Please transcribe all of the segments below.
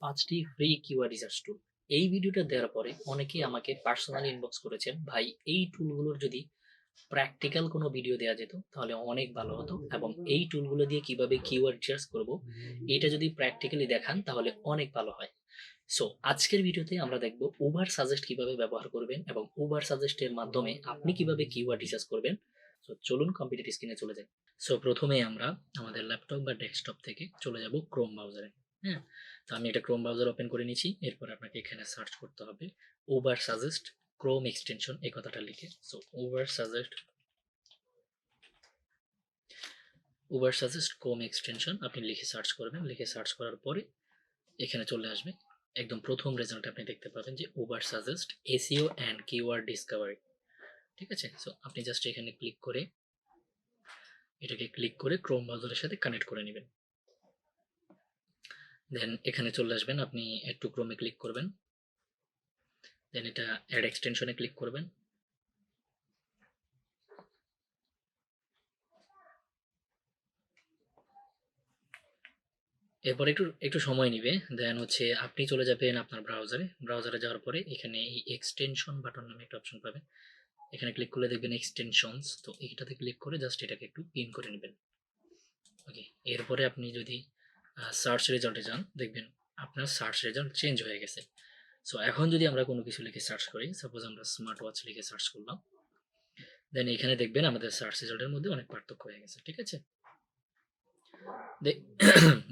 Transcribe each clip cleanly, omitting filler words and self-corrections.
5টি free keyword research টুল। এই ভিডিওটা দেওয়ার পরে অনেকেই আমাকে পার্সোনালি ইনবক্স করেছেন, ভাই এই টুলগুলোর যদি প্র্যাকটিক্যাল কোনো ভিডিও দেওয়া যেত তাহলে অনেক ভালো হতো, এবং এই টুলগুলো দিয়ে কিভাবে কিওয়ার্ড রিসার্চ করব এটা যদি প্র্যাকটিক্যালি দেখান তাহলে অনেক ভালো হয়। সো আজকের ভিডিওতে আমরা দেখব উবার সাজেস্ট কিভাবে ব্যবহার করবেন এবং উবার সাজেস্টের মাধ্যমে আপনি কিভাবে কিওয়ার্ড রিসার্চ করবেন। সো চলুন কম্পিউটার স্ক্রিনে চলে যাই। সো প্রথমে আমরা আমাদের ল্যাপটপ বা ডেস্কটপ থেকে চলে যাব ক্রোম ব্রাউজারে। হ্যাঁ, তো আমি একটা ক্রোম ব্রাউজার ওপেন করে নিয়েছি। এরপর আপনাকে এখানে সার্চ করতে হবে উবার সাজেস্ট ক্রোম এক্সটেনশন এই কথাটা লিখে। So Uber suggest Chrome extension আপনি লিখে সার্চ করবেন। লিখে সার্চ করার পরে এখানে চলে আসবে। একদম প্রথম রেজাল্ট আপনি দেখতে পাবেন যে Uber suggest SEO and keyword Discovery. ঠিক আছে, সো আপনি জাস্ট এখানে ক্লিক করে ক্রোম ব্রাউজারের সাথে কানেক্ট করে নেবেন। দেন এখানে চলে আসবেন, আপনি একটু ক্রোমে ক্লিক করবেন, দেন এটা অ্যাড এক্সটেনশনে ক্লিক করবেন। এরপর একটু একটু সময় নিবে। দেন হচ্ছে আপনি চলে যাবেন আপনার ব্রাউজারে যাওয়ার পরে এখানে এই এক্সটেনশন বাটন নামে একটা অপশন পাবেন। এখানে ক্লিক করলে দেখবেন এক্সটেনশনস, তো এইটাতে ক্লিক করে জাস্ট এটাকে একটু পিন করে নেবেন। ওকে, এরপরে আপনি যদি সার্চ রেজাল্টে যান দেখবেন আপনার সার্চ রেজাল্ট চেঞ্জ হয়ে গেছে। সো এখন যদি আমরা কোনো কিছু লিখে সার্চ করি, সাপোজ আমরা স্মার্ট ওয়াচ লিখে সার্চ করলাম, দেন এখানে দেখবেন আমাদের সার্চ রেজাল্টের মধ্যে অনেক পার্থক্য হয়ে গেছে। ঠিক আছে,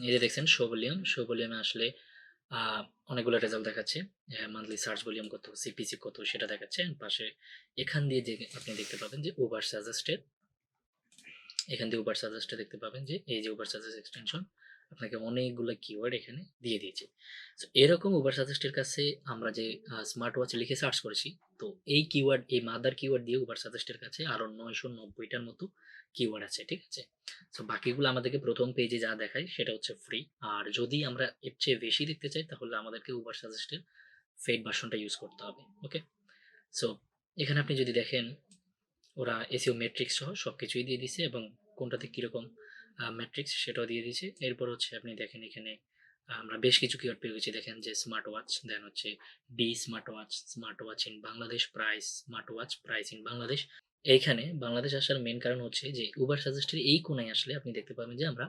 এই যে দেখছেন শো ভলিউমে আসলে অনেকগুলো রেজাল্ট দেখাচ্ছে। মান্থলি সার্চ ভলিউম কত, সিপিসি কত সেটা দেখাচ্ছে। পাশে এখান দিয়ে যে আপনি দেখতে পাবেন যে উবার সাজেস্টে দেখতে পাবেন যে এই যে উবার সাজেস্ট এক্সটেনশন আপনাকে অনেকগুলো কিওয়ার্ড এখানে দিয়ে দিয়েছে। তো এরকম উবার সাজেস্টের কাছে আমরা যে স্মার্ট ওয়াচ লিখে সার্চ করেছি, তো এই মাদার কিওয়ার্ড দিয়ে উবার সাজেস্টের কাছে আরো 990টার মতো কিওয়ার্ড আছে। ঠিক আছে, তো বাকিগুলো আমাদেরকে প্রথম পেজে যা দেখায় সেটা হচ্ছে ফ্রি। আর যদি আমরা এর চেয়ে বেশি দেখতে চাই তাহলে আমাদেরকে উবার সাজেস্টের পেইড ভার্সনটা ইউজ করতে হবে। ওকে, সো এখানে আপনি যদি দেখেন ওরা এসইও মেট্রিক্স সহ সবকিছুই দিয়ে দিছে, এবং কোনটাতে কিরকম ম্যাট্রিক্স সেটাও দিয়ে দিয়েছে। এরপর হচ্ছে আপনি দেখেন এখানে আমরা বেশ কিছু কিওয়ার্ড পেয়ে গেছি। দেখেন যে স্মার্ট ওয়াচ, দেন হচ্ছে smart watch in Bangladesh price, smart watch price in Bangladesh. এইখানে বাংলাদেশ আসার মেন কারণ হচ্ছে যে উবার সাজেস্টের এই কোনায় আসলে আপনি দেখতে পাবেন যে আমরা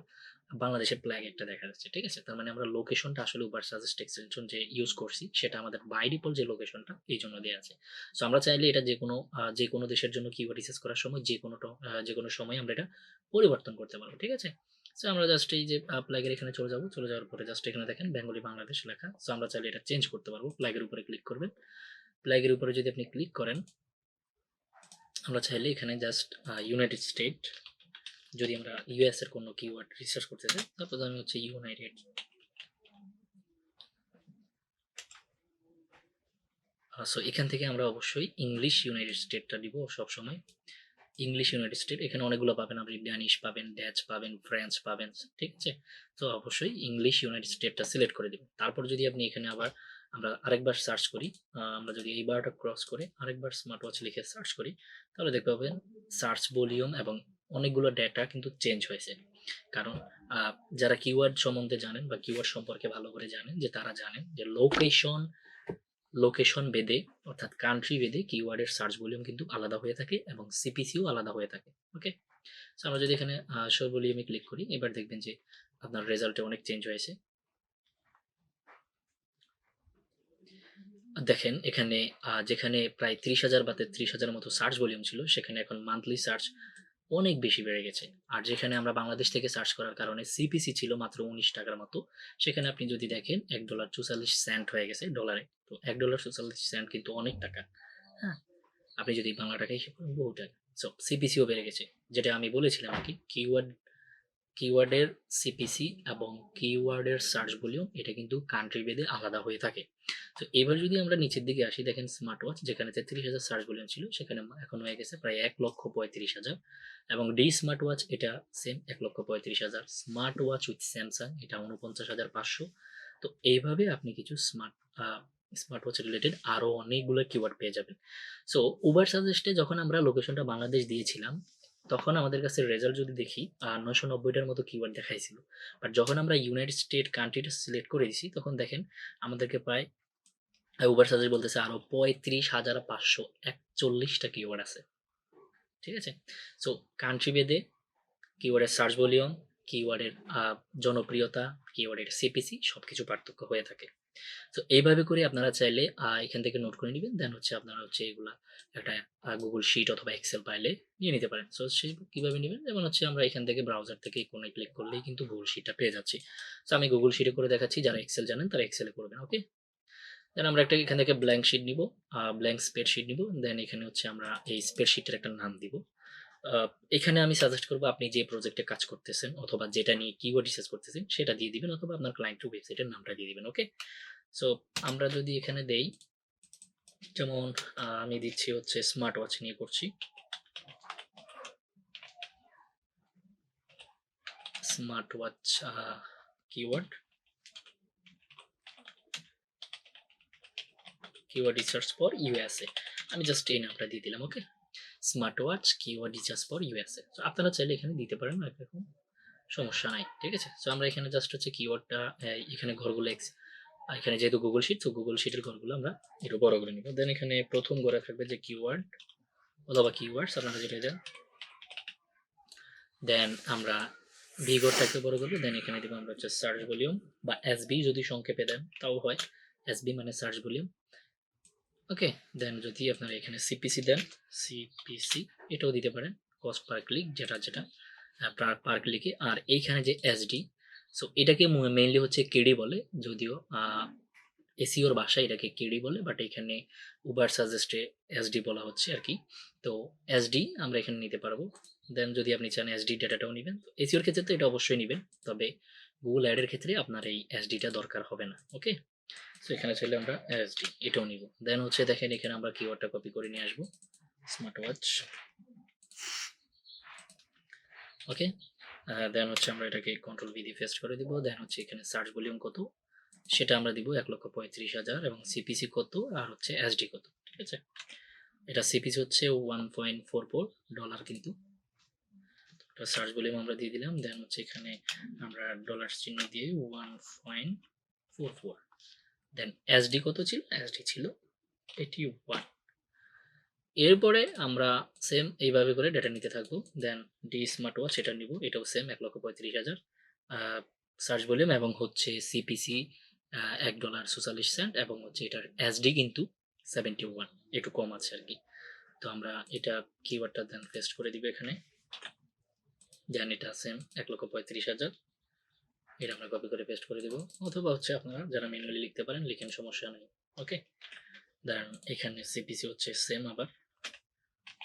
বাংলাদেশের ফ্ল্যাগ একটা দেখা যাচ্ছে। ঠিক আছে, তার মানে আমরা লোকেশনটা আসলে উবার সাজেস্ট এক্সটেনশন যে ইউজ করছি সেটা আমাদের বাই ডিফল্ট যে লোকেশনটা এই জন্য দেওয়া আছে। সো আমরা চাইলে এটা যে কোনো দেশের জন্য কিওয়ার্ড রিসার্চ করার সময় যে কোনো সময় আমরা এটা পরিবর্তন করতে পারবো। ঠিক আছে, সো আমরা জাস্ট এই যে ফ্ল্যাগের এখানে চলে যাওয়ার পরে জাস্ট এখানে দেখেন বেঙ্গলি বাংলাদেশ লেখা। সো আমরা চাইলে এটা চেঞ্জ করতে পারবো। ফ্ল্যাগের উপরে ক্লিক করবেন। ফ্ল্যাগের উপরে যদি আপনি ক্লিক করেন, আমরা চাইলে এখানে জাস্ট ইউনাইটেড স্টেট, যদি আমরা ইউএস এর কোনো কিওয়ার্ড রিসার্চ করতে চাই, তারপর আমি হচ্ছে ইউনাইটেড, সো এখান থেকে আমরা অবশ্যই ইংলিশ ইউনাইটেড স্টেটটা দিব সবসময়। ইংলিশ ইউনাইটেড স্টেট, এখানে অনেকগুলো পাবেন, আপনি ড্যানিশ পাবেন, ড্যাচ পাবেন, ফ্রেঞ্চ পাবেন। ঠিক আছে, তো অবশ্যই ইংলিশ ইউনাইটেড স্টেটটা সিলেক্ট করে দিবেন। তারপর যদি আপনি এখানে আবার আমরা আরেকবার সার্চ করি, আমরা যদি এই বারটা ক্রস করে আরেকবার স্মার্ট ওয়াচ লিখে সার্চ করি, তাহলে দেখতে পাবেন সার্চ ভলিউম এবং অনেকগুলো ডেটা কিন্তু চেঞ্জ হয়েছে। কারণ যারা কিওয়ার্ড সম্বন্ধে জানেন বা কিওয়ার্ড সম্পর্কে ভালো করে জানেন, যে তারা জানেন যে লোকেশন ভেদে অর্থাৎ কান্ট্রি ভেদে কিওয়ার্ডের সার্চ ভলিউম কিন্তু আলাদা হয়ে থাকে এবং সিপিসিও আলাদা হয়ে থাকে। ওকে, সো আমরা যদি এখানে শো ভলিউমে ক্লিক করি, এবার দেখবেন যে আপনার রেজাল্টে অনেক চেঞ্জ হয়েছে। দেখেন এখানে যেখানে প্রায় 30,000 বা 33,000 মতো সার্চ ভলিউম ছিল, সেখানে এখন মান্থলি সার্চ অনেক বেশি বেড়ে গেছে। আর যেখানে আমরা বাংলাদেশ থেকে সার্চ করার কারণে সিপিসি ছিল মাত্র 19 টাকার মতো, সেখানে আপনি যদি দেখেন $1.44 হয়ে গেছে ডলারে। তো $1.44 কিন্তু অনেক টাকা। হ্যাঁ, আপনি যদি বাংলা টাকা হিসেব করেন বহু টাকা। সো সিপিসিও বেড়ে গেছে, যেটা আমি বলেছিলাম আর কি। কিওয়ার্ডের সিপিসি এবং কিওয়ার্ডের সার্চ ভলিউম এটা কিন্তু কান্ট্রি ভেদে আলাদা হয়ে থাকে। তো এবার যদি আমরা নিচের দিকে আসি, দেখেন স্মার্ট ওয়াচ যেখানে 33,000 সার্চ ভলিউম ছিল, সেখানে এখন হয়ে গেছে প্রায় 1,35,000। এবং ডি স্মার্ট ওয়াচ এটা same 1,35,000। Smart watch with Samsung এটা 49,500। তো এইভাবে আপনি কিছু স্মার্ট ওয়াচ রিলেটেড আরো অনেকগুলো কিওয়ার্ড পেয়ে যাবেন। সো উবার সাজেস্টে যখন আমরা লোকেশনটা বাংলাদেশ দিয়েছিলাম, তখন আমাদের কাছে রেজাল্ট যদি দেখি 990টার মতো কিওয়ার্ড দেখাইছিল। বাট যখন আমরা ইউনাইটেড স্টেট কান্ট্রিটা সিলেক্ট করে দিছি তখন দেখেন আমাদেরকে প্রায় উবার সাজেস্ট বলতেছে আরো 35,541টা কিওয়ার্ড আছে। ঠিক আছে? সো কান্ট্রি ভেদে কিওয়ার্ডের সার্চ ভলিউম, কিওয়ার্ডের জনপ্রিয়তা, কিওয়ার্ডের সিপিসি সবকিছু পার্থক্য হয়ে থাকে। তো এইভাবে করে আপনারা চাইলে এখান থেকে নোট করে নিবেন। দেন হচ্ছে আপনারা হচ্ছে এগুলা একটা গুগল শিট অথবা এক্সেল ফাইলে নিয়ে নিতে পারেন। সো সেই কিভাবে নিবেন? যেমন হচ্ছে আমরা এখান থেকে ব্রাউজার থেকে কোণে ক্লিক করলেই কিন্তু গুগল শিটটা পেয়ে যাচ্ছি। সো আমি গুগল শিটে করে দেখাচ্ছি, যারা এক্সেল জানেন তারা এক্সেলে করবেন। ওকে? দেন আমরা একটা এখান থেকে ব্ল্যাঙ্ক শিট নিব, ব্ল্যাঙ্ক স্প্রেডশিট নিব। দেন এখানে হচ্ছে আমরা এই স্প্রেডশিটের একটা নাম দিব। এখানে আমি সাজেস্ট করব আপনি যে প্রজেক্টে কাজ করতেছেন অথবা যেটা নিয়ে কিওয়ার্ড রিসার্চ করতেছেন সেটা দিয়ে দিবেন অথবা আপনার ক্লায়েন্টের ওয়েবসাইটের নামটা দিয়ে দিবেন। ওকে? সো আমরা যদি এখানে দেই, যেমন আমি দিচ্ছি হচ্ছে স্মার্ট ওয়াচ নিয়ে করছি। Smart watch keyword research for USA, আমি জাস্ট এই নামটা দিয়ে দিলাম। Okay? Smart watch keyword research for USA. তো আপনারা চাইলে এখানে দিতে পারেন, এরকম সমস্যা নাই। ঠিক আছে? সো আমরা এখানে জাস্ট হচ্ছে কিওয়ার্ডটা এখানে ঘরগুলো এখানে যেহেতু গুগল শিট, তো গুগল শিটের ঘরগুলো আমরা একটু বড় করে নিব। দেন এখানে প্রথম ঘরে থাকবে যে কিওয়ার্ড অথবা কিওয়ার্ডস আপনারা যেটা দেন। দেন আমরা ভি ঘরটাকে বড় করবো। দেন এখানে দিব আমরা হচ্ছে সার্চ ভলিউম বা এসবি যদি সংক্ষেপে দেন তাও হয়। এসবি মানে সার্চ ভলিউম। ওকে? দেন যদি আপনারা এখানে সিপিসি দেন, সিপিসি এটাও দিতে পারেন, কস্ট পার ক্লিক, যেটা যেটা পার ক্লিকে। আর এইখানে যে এসডি, সো এটাকে মেইনলি হচ্ছে কেডি বলে, যদিও এসিওর ভাষায় এটাকে কেডি বলে, বাট এখানে উবার সাজেস্টে এসডি বলা হচ্ছে আর কি। তো এসডি আমরা এখানে নিতে পারবো। দেন যদি আপনি চান এসডি ডেটাটাও নেবেন, তো এসিওর ক্ষেত্রে তো এটা অবশ্যই নেবেন, তবে গুগল অ্যাডের ক্ষেত্রে আপনার এই এসডিটা দরকার হবে না। ওকে? সো এখানে চাইলে আমরা এসডি এটাও নিব। দেন হচ্ছে দেখেন এখানে আমরা কিওয়ার্ডটা কপি করে নিয়ে আসবো, স্মার্ট ওয়াচ। ওকে? দেন হচ্ছে আমরা এটাকে কন্ট্রোল ভি দিয়ে পেস্ট করে দিব। দেন হচ্ছে এখানে সার্চ ভলিউম কত সেটা আমরা দিব 1,35,000, এবং সিপিসি কত আর হচ্ছে এসডি কত। ঠিক আছে? এটা সিপিসি হচ্ছে $1.44 কিন্তু। সার্চ ভলিউম আমরা দিয়ে দিলাম। দেন হচ্ছে এখানে আমরা ডলার চিহ্ন দিয়ে 1.44। দেন এসডি কত ছিল? এসডি ছিল 81। এরপরে আমরা সেম এইভাবে করে ডেটা নিতে থাকবো। দেন ডি স্মার্ট ওয়াচ এটা নিব, এটাও সেম 1,35,000 সার্চ ভলিউম, এবং হচ্ছে সিপিসি $1.44, এবং হচ্ছে এটার এসডি কিন্তু 71, একটু কম আছে আর কি। তো আমরা এটা কিওয়ার্ডটা দেন পেস্ট করে দিব এখানে। দেন এটা সেম 1,35,000, এটা আমরা কপি করে পেস্ট করে দিব, অথবা হচ্ছে আপনারা যারা ম্যানুয়ালি লিখতে পারেন লিখেন, সমস্যা নেই। ওকে? দেন এখানে সিপিসি হচ্ছে সেম আবার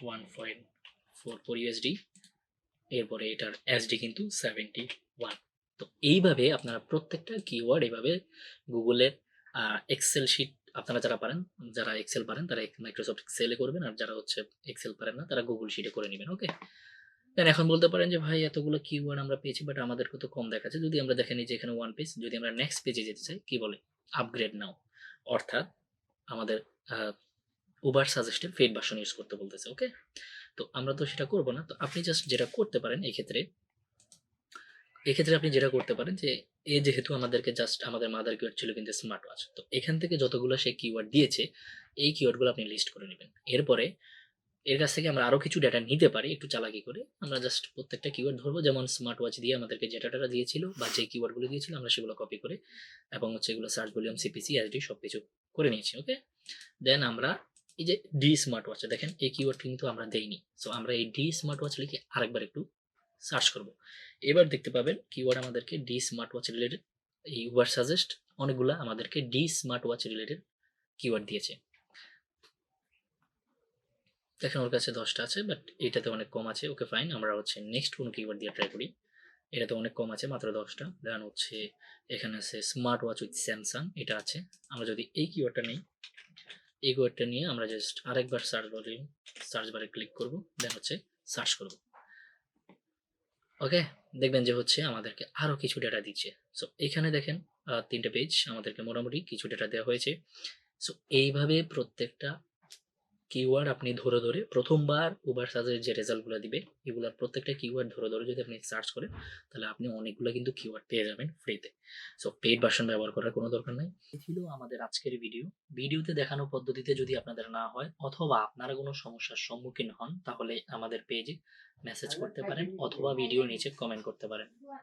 1.44 ইউএসডি, এরপরে এটার এসডি কিন্তু 71। তো এইভাবে আপনারা প্রত্যেকটা কিওয়ার্ড এইভাবে গুগলের এক্সেল শিট, আপনারা যারা পারেন, যারা এক্সেল পারেন তারা মাইক্রোসফট এক্সেলে করবেন, আর যারা হচ্ছে এক্সেল পারেন না তারা গুগল শিটে করে নেবেন। ওকে? দেন এখন বলতে পারেন যে ভাই এতগুলো কিওয়ার্ড আমরা পেয়েছি বাট আমাদের কত কম দেখাচ্ছে। যদি আমরা দেখেন যে এখানে ওয়ান পেজ, যদি আমরা নেক্সট পেজে যেতে চাই কি বলে আপগ্রেড নাও, অর্থাৎ আমাদের উবার সাজেস্টের পেইড ভার্সন ইউজ করতে বলতেছে। ওকে? তো আমরা তো সেটা করব না। তো আপনি জাস্ট যেটা করতে পারেন এক্ষেত্রে আপনি যেটা করতে পারেন যে যেহেতু আমাদেরকে জাস্ট আমাদের মাদার কিওয়ার্ড ছিল কিন্তু স্মার্ট ওয়াচ, তো এখান থেকে যতগুলো সে কিওয়ার্ড দিয়েছে এই কিওয়ার্ডগুলো আপনি লিস্ট করে নেবেন। এরপরে এর কাছ থেকে আমরা আরো কিছু ডেটা নিতে পারি একটু চালাকি করে। আমরা জাস্ট প্রত্যেকটা কিওয়ার্ড ধরবো, যেমন স্মার্ট ওয়াচ দিয়ে আমাদেরকে যে ডাটাটা দিয়েছিল বা যে কিওয়ার্ডগুলো দিয়েছিল আমরা সেগুলো কপি করে, এবং হচ্ছে এগুলো সার্চ ভলিউম, সিপিসি, এসডি সবকিছু করে নিয়েছি। ওকে? দেন আমরা এই যে ডি স্মার্ট ওয়াচ, দেখেন এই কিওয়ার্ড কিন্তু আমরা দেইনি। সো আমরা এই ডি স্মার্ট ওয়াচ লিখে আরেকবার একটু সার্চ করব। এবার দেখতে পাবেন কিওয়ার্ড আমাদেরকে ডি স্মার্ট ওয়াচ রিলেটেড, এই উবার সাজেস্ট অনেকগুলা আমাদেরকে D smart watch related keyword দিয়েছে। দেখেন ওর কাছে 10টা আছে, বাট এটাতে অনেক কম আছে। ওকে ফাইন, আমরা হচ্ছে নেক্সট কোন কিওয়ার্ড দিয়ে ট্রাই করি। এটাতে অনেক কম আছে, মাত্র 10টা। দেন হচ্ছে এখানে আছে স্মার্ট ওয়াচ উইথ স্যামসাং, এটা আছে। আমরা যদি এই কিওয়ার্ডটা নিই, এই কিওয়ার্ডটা নিয়ে আমরা জাস্ট আরেকবার সার্চ বারে ক্লিক করব, দেন হচ্ছে সার্চ করব। ওকে? দেখবেন যে হচ্ছে আমাদেরকে আরো কিছু ডেটা দিচ্ছে। সো এখানে দেখেন 3টে পেজ আমাদেরকে মোটামুটি কিছু ডেটা দেওয়া হয়েছে। সো এইভাবে প্রত্যেকটা কিওয়ার্ড আপনি ধরে, ধরে ১ম বার উবার সার্চের যে রেজাল্ট গুলা দিবে, এগুলার প্রত্যেকটা কিওয়ার্ড ধরে, ধরে যদি আপনি সার্চ করেন, তাহলে আপনি অনেকগুলা কিন্তু কিওয়ার্ড পেয়ে যাবেন ফ্রিতে। সো পেইড ভার্সন ব্যবহার করার কোনো দরকার নাই। এই ছিল আমাদের আজকের ভিডিও। ভিডিওতে দেখানো পদ্ধতিতে যদি আপনাদের না হয় অথবা আপনারা কোনো সমস্যার সম্মুখীন হন, তাহলে আমাদের পেজে মেসেজ করতে পারেন অথবা ভিডিওর নিচে কমেন্ট করতে পারেন।